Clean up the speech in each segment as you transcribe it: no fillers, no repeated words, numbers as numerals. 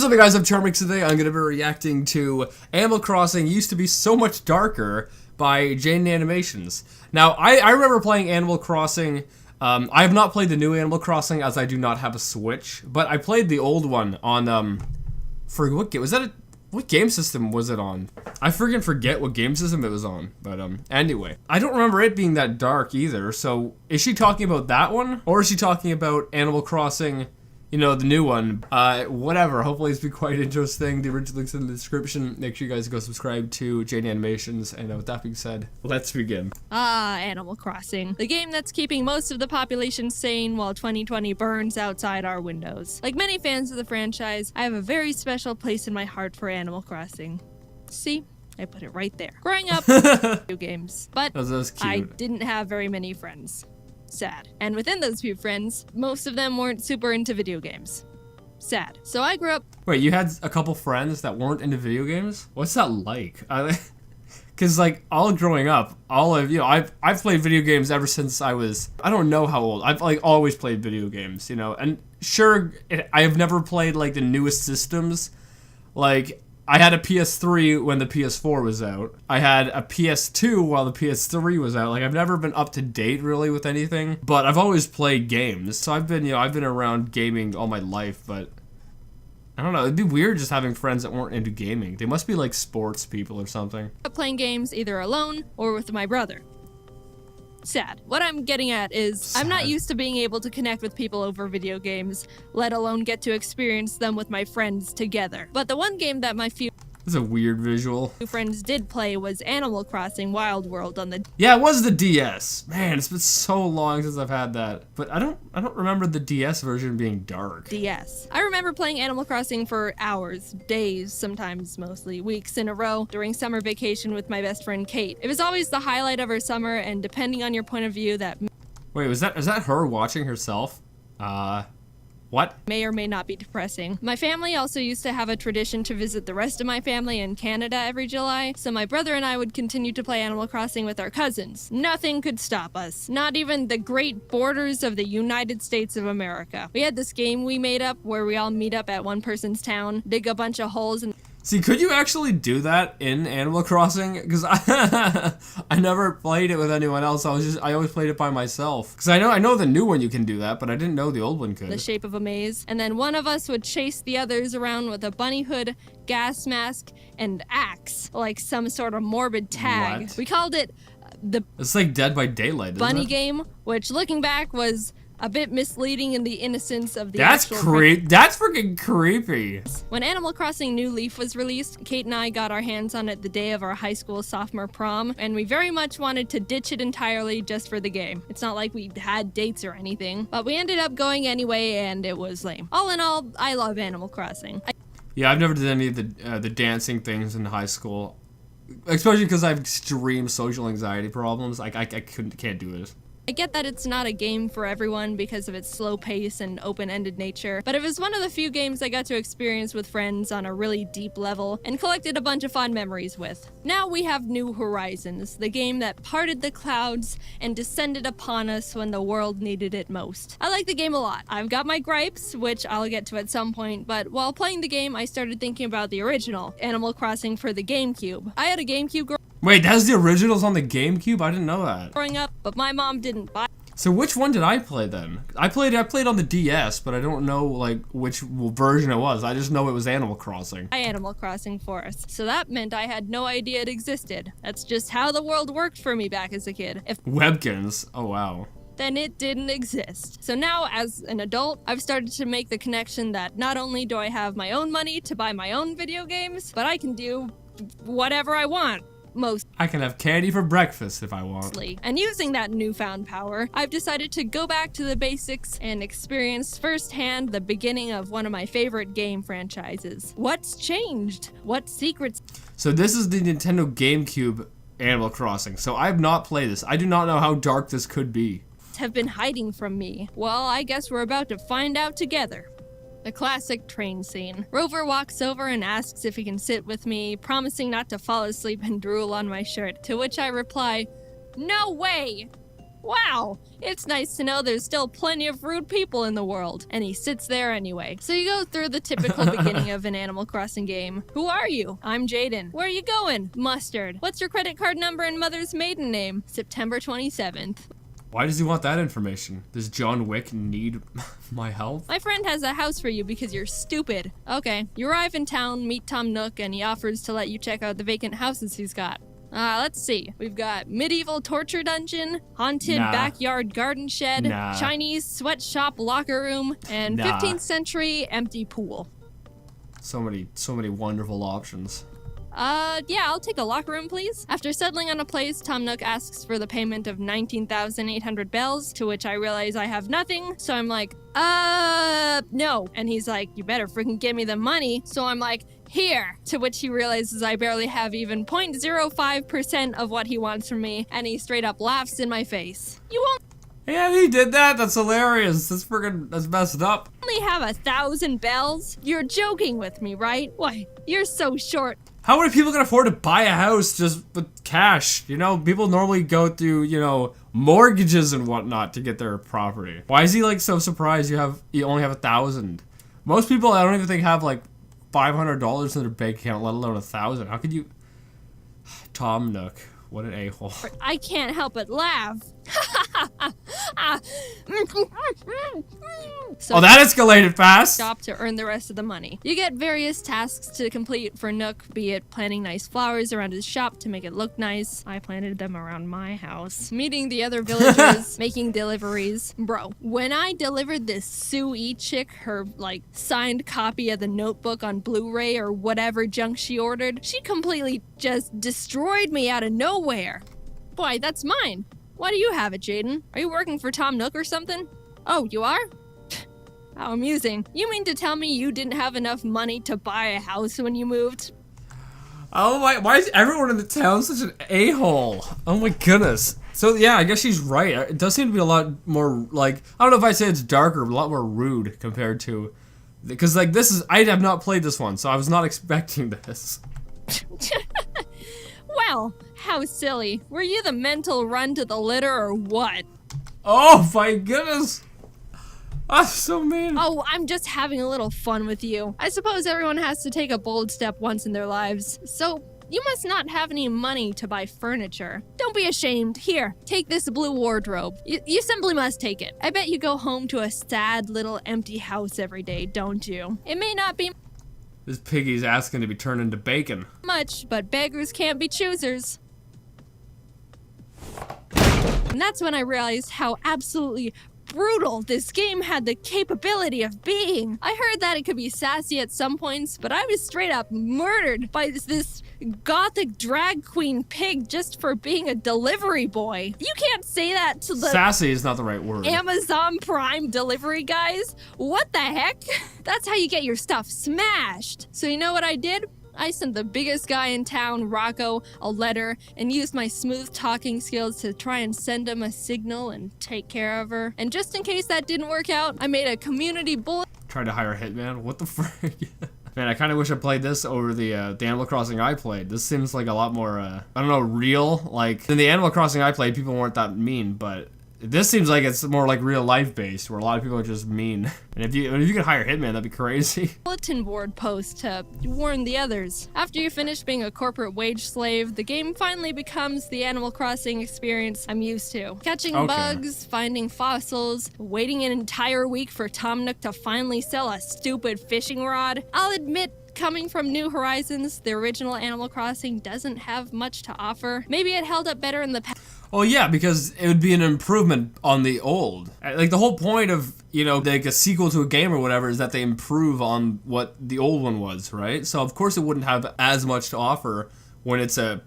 What's up, guys? I'm Charmx. Today I'm going to be reacting to Animal Crossing Used to Be So Much Darker by Jane Animations. Now, I remember playing Animal Crossing. I have not played the new Animal Crossing as I do not have a Switch, but I played the old one on, for what game? Was that what game system was it on? I freaking forget what game system it was on, but anyway. I don't remember it being that dark either, so is she talking about that one? Or is she talking about Animal Crossing, you know, the new one? Whatever, hopefully it's been quite interesting. The original link's in the description. Make sure you guys go subscribe to Jane Animations, and with that being said, let's begin. Animal Crossing. The game that's keeping most of the population sane while 2020 burns outside our windows. Like many fans of the franchise, I have a very special place in my heart for Animal Crossing. See? I put it right there. Growing up, video games. But That's cute. I didn't have very many friends. Sad. And within those few friends, most of them weren't super into video games. Sad. So I grew up... Wait, you had a couple friends that weren't into video games? What's that like? Because, like, all growing up, I've played video games ever since I was, I don't know how old. I've, like, always played video games, you know? And sure, I have never played, like, the newest systems. Like, I had a PS3 when the PS4 was out. I had a PS2 while the PS3 was out. Like, I've never been up to date, really, with anything. But I've always played games. So I've been around gaming all my life, but... I don't know, it'd be weird just having friends that weren't into gaming. They must be like sports people or something. Playing games either alone or with my brother. Sad. What I'm getting at is, Sad. I'm not used to being able to connect with people over video games, let alone get to experience them with my friends together. But the one game that my few It's a weird visual. friends did play was Animal Crossing Wild World on the... Yeah, it was the DS. Man, it's been so long since I've had that. But I don't remember the DS version being dark. DS. I remember playing Animal Crossing for hours, days, sometimes mostly weeks in a row during summer vacation with my best friend Kate. It was always the highlight of her summer, and depending on your point of view, that Wait, is that her watching herself? What? may or may not be depressing. My family also used to have a tradition to visit the rest of my family in Canada every July, so my brother and I would continue to play Animal Crossing with our cousins. Nothing could stop us. Not even the great borders of the United States of America. We had this game we made up where we all meet up at one person's town, dig a bunch of holes, and See, could you actually do that in Animal Crossing? Because I never played it with anyone else. I always played it by myself. Because I know the new one you can do that, but I didn't know the old one could. the shape of a maze, and then one of us would chase the others around with a bunny hood, gas mask, and axe, like some sort of morbid tag. What? We called it the It's like Dead by Daylight, isn't bunny it? game, which looking back was a bit misleading in the innocence of the That's actual That's freaking creepy. When Animal Crossing New Leaf was released, Kate and I got our hands on it the day of our high school sophomore prom, and we very much wanted to ditch it entirely just for the game. It's not like we had dates or anything, but we ended up going anyway, and it was lame. All in all, I love Animal Crossing. Yeah, I've never did any of the dancing things in high school, especially because I have extreme social anxiety problems. Like I can't do it. I get that it's not a game for everyone because of its slow pace and open-ended nature, but it was one of the few games I got to experience with friends on a really deep level and collected a bunch of fond memories with. Now we have New Horizons, the game that parted the clouds and descended upon us when the world needed it most. I like the game a lot. I've got my gripes, which I'll get to at some point, but while playing the game, I started thinking about the original, Animal Crossing for the GameCube. I had a GameCube Wait, that's the originals on the GameCube? I didn't know that. growing up, but my mom didn't buy So which one did I play then? I played on the DS, but I don't know like which version it was. I just know it was Animal Crossing. Animal Crossing for us. So that meant I had no idea it existed. That's just how the world worked for me back as a kid. If Webkins. Oh wow. then it didn't exist. So now, as an adult, I've started to make the connection that not only do I have my own money to buy my own video games, but I can do whatever I want. I can have candy for breakfast if I want. Mostly. And using that newfound power, I've decided to go back to the basics and experience firsthand the beginning of one of my favorite game franchises. What's changed? What secrets So this is the Nintendo GameCube Animal Crossing. So I have not played this. I do not know how dark this could be. have been hiding from me? Well, I guess we're about to find out together. The classic train scene. Rover walks over and asks if he can sit with me, promising not to fall asleep and drool on my shirt, to which I reply, "No way!" Wow, it's nice to know there's still plenty of rude people in the world. And he sits there anyway. So you go through the typical beginning of an Animal Crossing game. Who are you? I'm Jaden. Where are you going? Mustard. What's your credit card number and mother's maiden name? September 27th. Why does he want that information? Does John Wick need my help? My friend has a house for you because you're stupid. Okay, you arrive in town, meet Tom Nook, and he offers to let you check out the vacant houses he's got. Let's see. We've got medieval torture dungeon, haunted backyard garden shed, Chinese sweatshop locker room, and 15th century empty pool. So many wonderful options. Yeah, I'll take a locker room, please. After settling on a place, Tom Nook asks for the payment of 19,800 bells, to which I realize I have nothing, so I'm like, no. And he's like, you better freaking give me the money. So I'm like, here. To which he realizes I barely have even 0.05% of what he wants from me, and he straight up laughs in my face. You won't Yeah, he did that. That's hilarious. That's messed up. only have 1,000 bells? You're joking with me, right? Why, you're so short. How many people can afford to buy a house just with cash? You know, people normally go through, mortgages and whatnot to get their property. Why is he like so surprised you only have 1,000? Most people, I don't even think, have like $500 in their bank account, let alone 1,000. How could you? Tom Nook, what an a-hole. I can't help but laugh. So that escalated fast. Stop to earn the rest of the money. You get various tasks to complete for Nook, be it planting nice flowers around his shop to make it look nice. I planted them around my house. Meeting the other villagers, making deliveries. Bro, when I delivered this Sue chick her, signed copy of the Notebook on Blu-ray or whatever junk she ordered, she completely just destroyed me out of nowhere. Boy, that's mine. Why do you have it, Jaden? Are you working for Tom Nook or something? Oh, you are? How amusing. You mean to tell me you didn't have enough money to buy a house when you moved? Oh my, why is everyone in the town such an a-hole? Oh my goodness. So yeah, I guess she's right. It does seem to be a lot more, I don't know if I'd say it's darker, but a lot more rude compared to, because I have not played this one, so I was not expecting this. Well, how silly. Were you the mental run to the litter or what? Oh my goodness. That's so mean. Oh, I'm just having a little fun with you. I suppose everyone has to take a bold step once in their lives. So, you must not have any money to buy furniture. Don't be ashamed. Here, take this blue wardrobe. You simply must take it. I bet you go home to a sad little empty house every day, don't you? It may not be This piggy's asking to be turned into bacon. much, but beggars can't be choosers. And that's when I realized how absolutely brutal this game had the capability of being. I heard that it could be sassy at some points, but I was straight up murdered by this gothic drag queen pig just for being a delivery boy. You can't say that to the Sassy is not the right word. Amazon Prime delivery guys. What the heck? That's how you get your stuff smashed. So you know what I did? I sent the biggest guy in town, Rocco, a letter and used my smooth talking skills to try and send him a signal and take care of her. And just in case that didn't work out, I made a community bullet. Tried to hire a hitman? What the frick? Man, I kind of wish I played this over the Animal Crossing I played. This seems like a lot more, I don't know, real. In the Animal Crossing I played, people weren't that mean, but this seems like it's more like real life based, where a lot of people are just mean. And if you could hire a hitman, that'd be crazy. Bulletin board post to warn the others. After you finish being a corporate wage slave, the game finally becomes the Animal Crossing experience I'm used to. Catching bugs, finding fossils, waiting an entire week for Tom Nook to finally sell a stupid fishing rod. I'll admit, coming from New Horizons, the original Animal Crossing doesn't have much to offer. Maybe it held up better in the past. Well, yeah, because it would be an improvement on the old. The whole point of, a sequel to a game or whatever is that they improve on what the old one was, right? So, of course, it wouldn't have as much to offer when it's an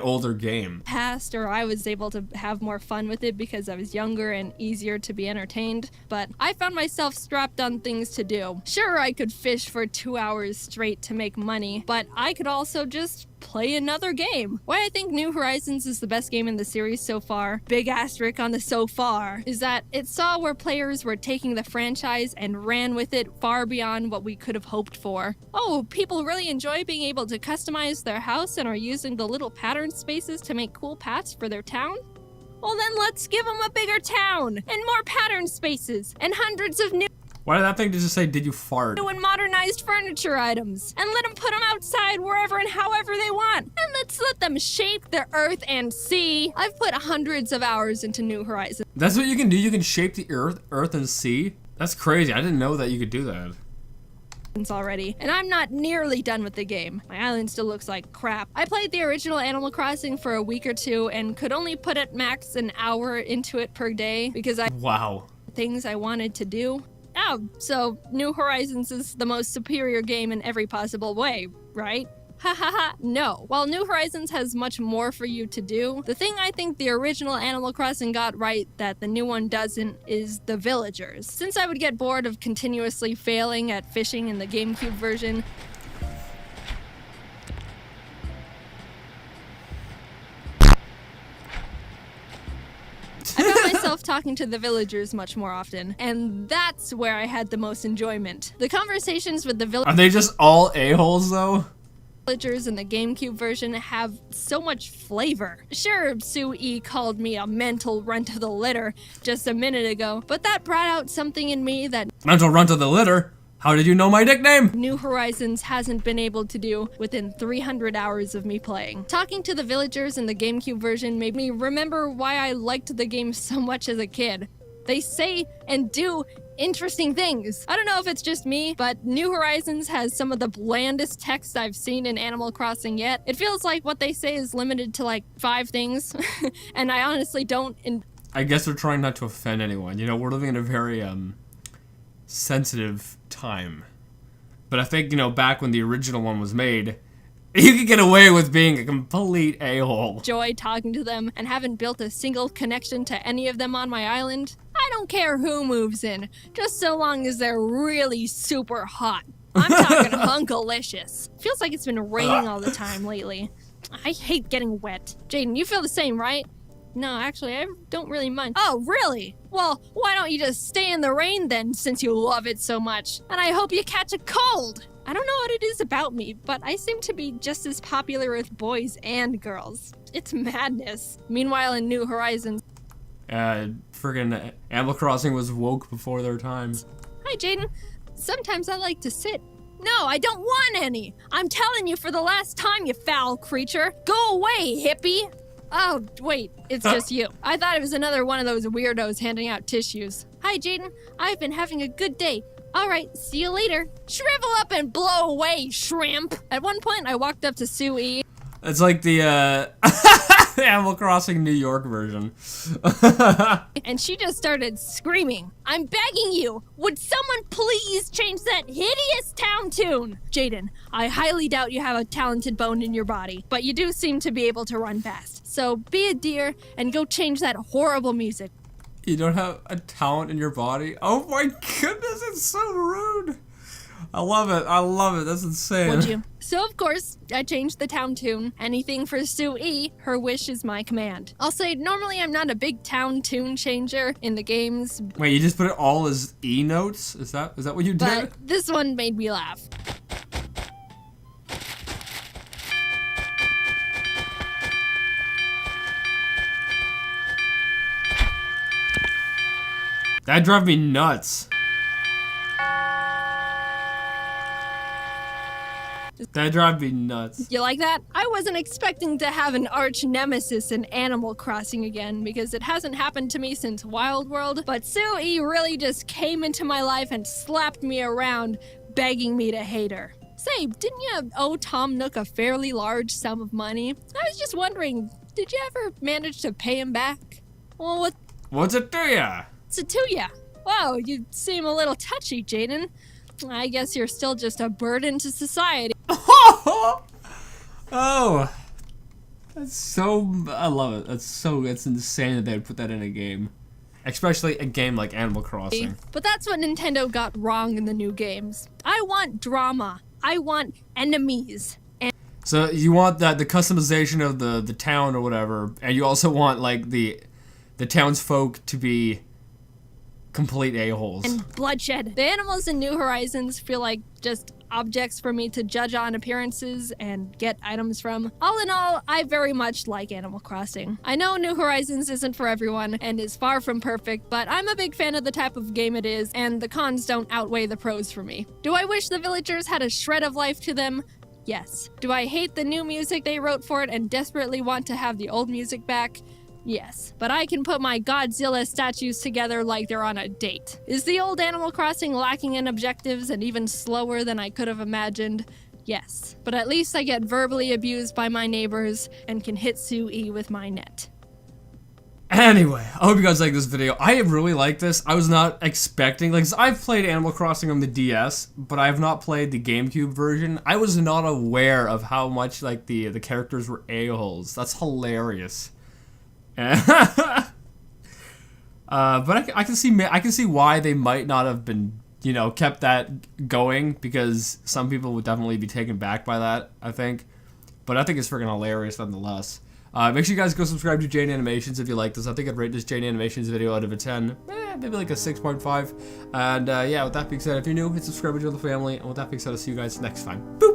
older game. Past, or I was able to have more fun with it because I was younger and easier to be entertained, but I found myself strapped on things to do. Sure, I could fish for 2 hours straight to make money, but I could also just play another game. Why I think New Horizons is the best game in the series so far, big asterisk on the so far, is that it saw where players were taking the franchise and ran with it far beyond what we could have hoped for. Oh, people really enjoy being able to customize their house and are using the little pattern spaces to make cool paths for their town? Well then let's give them a bigger town, and more pattern spaces, and hundreds of new Why did that thing just say, did you fart? and modernized furniture items, and let them put them outside wherever and however they want, and let's let them shape the earth and sea. I've put hundreds of hours into New Horizons That's what you can do? You can shape the earth and sea? That's crazy. I didn't know that you could do that. already, and I'm not nearly done with the game. My island still looks like crap. I played the original Animal Crossing for a week or two and could only put at max an hour into it per day because I Wow. things I wanted to do. Oh, so New Horizons is the most superior game in every possible way, right? Ha ha ha, no. While New Horizons has much more for you to do, the thing I think the original Animal Crossing got right that the new one doesn't is the villagers. Since I would get bored of continuously failing at fishing in the GameCube version, I found myself talking to the villagers much more often, and that's where I had the most enjoyment. The conversations with the Are they just all a-holes, though? villagers in the GameCube version have so much flavor. Sure, Sue E called me a mental runt of the litter just a minute ago, but that brought out something in me that Mental runt of the litter? How did you know my nickname? New Horizons hasn't been able to do within 300 hours of me playing. Talking to the villagers in the GameCube version made me remember why I liked the game so much as a kid. They say and do interesting things. I don't know if it's just me, but New Horizons has some of the blandest text I've seen in Animal Crossing yet. It feels like what they say is limited to like 5 things, and I honestly don't. I guess they're trying not to offend anyone. You know, we're living in a very, sensitive time. But I think, you know, back when the original one was made, you could get away with being a complete a-hole. Enjoy talking to them and haven't built a single connection to any of them on my island. I don't care who moves in, just so long as they're really super hot. I'm talking hunkalicious. Feels like it's been raining all the time lately. I hate getting wet. Jaden, you feel the same, right? No, actually, I don't really mind. Oh, really? Well, why don't you just stay in the rain then, since you love it so much? And I hope you catch a cold. I don't know what it is about me, but I seem to be just as popular with boys and girls. It's madness. Meanwhile, in New Horizons, Friggin' Animal Crossing was woke before their time. hi, Jaden. Sometimes I like to sit. No, I don't want any. I'm telling you for the last time, you foul creature. Go away, hippie. Oh, wait, it's just you. I thought it was another one of those weirdos handing out tissues. Hi, Jaden. I've been having a good day. All right, see you later. Shrivel up and blow away, shrimp. At one point, I walked up to Sue E. It's like the, Animal Crossing New York version. And she just started screaming. I'm begging you, would someone please change that hideous town tune? Jaden, I highly doubt you have a talented bone in your body, but you do seem to be able to run fast. So be a dear and go change that horrible music. You don't have a talent in your body? Oh my goodness, it's so rude. I love it. I love it. That's insane. Would you? So, of course, I changed the town tune. Anything for Sue E, her wish is my command. I'll say, normally I'm not a big town tune changer in the games, Wait, you just put it all as E notes? Is that what you did? but this one made me laugh. That drove me nuts. That drive me nuts. You like that? I wasn't expecting to have an arch nemesis in Animal Crossing again because it hasn't happened to me since Wild World, but Sue E really just came into my life and slapped me around, begging me to hate her. Say, didn't you owe Tom Nook a fairly large sum of money? I was just wondering, did you ever manage to pay him back? Well, What's it to ya? what's it to ya? Wow, you seem a little touchy, Jaden. I guess you're still just a burden to society. Oh, that's so. I love it. It's insane that they would put that in a game, especially a game like Animal Crossing. But that's what Nintendo got wrong in the new games. I want drama. I want enemies. And So you want the customization of the town or whatever, and you also want like the townsfolk to be complete a-holes. bloodshed. The animals in New Horizons feel like just objects for me to judge on appearances and get items from. All in all, I very much like Animal Crossing. I know New Horizons isn't for everyone and is far from perfect, but I'm a big fan of the type of game it is, and the cons don't outweigh the pros for me. Do I wish the villagers had a shred of life to them? Yes. Do I hate the new music they wrote for it and desperately want to have the old music back? Yes. But I can put my Godzilla statues together like they're on a date. Is the old Animal Crossing lacking in objectives and even slower than I could have imagined? Yes. But at least I get verbally abused by my neighbors and can hit Sue E with my net. Anyway, I hope you guys like this video. I really like this. I was not expecting, like, I've played Animal Crossing on the DS, but I have not played the GameCube version. I was not aware of how much, like, the characters were a-holes. That's hilarious. But I can see why they might not have been, you know, kept that going, because some people would definitely be taken back by that, I think. But I think it's freaking hilarious nonetheless. Make sure you guys go subscribe to Jane Animations if you like this. I think I'd rate this Jane Animations video out of a 10. Maybe like a 6.5. And yeah, with that being said, if you're new, hit subscribe to the family. And with that being said, I'll see you guys next time. Boom!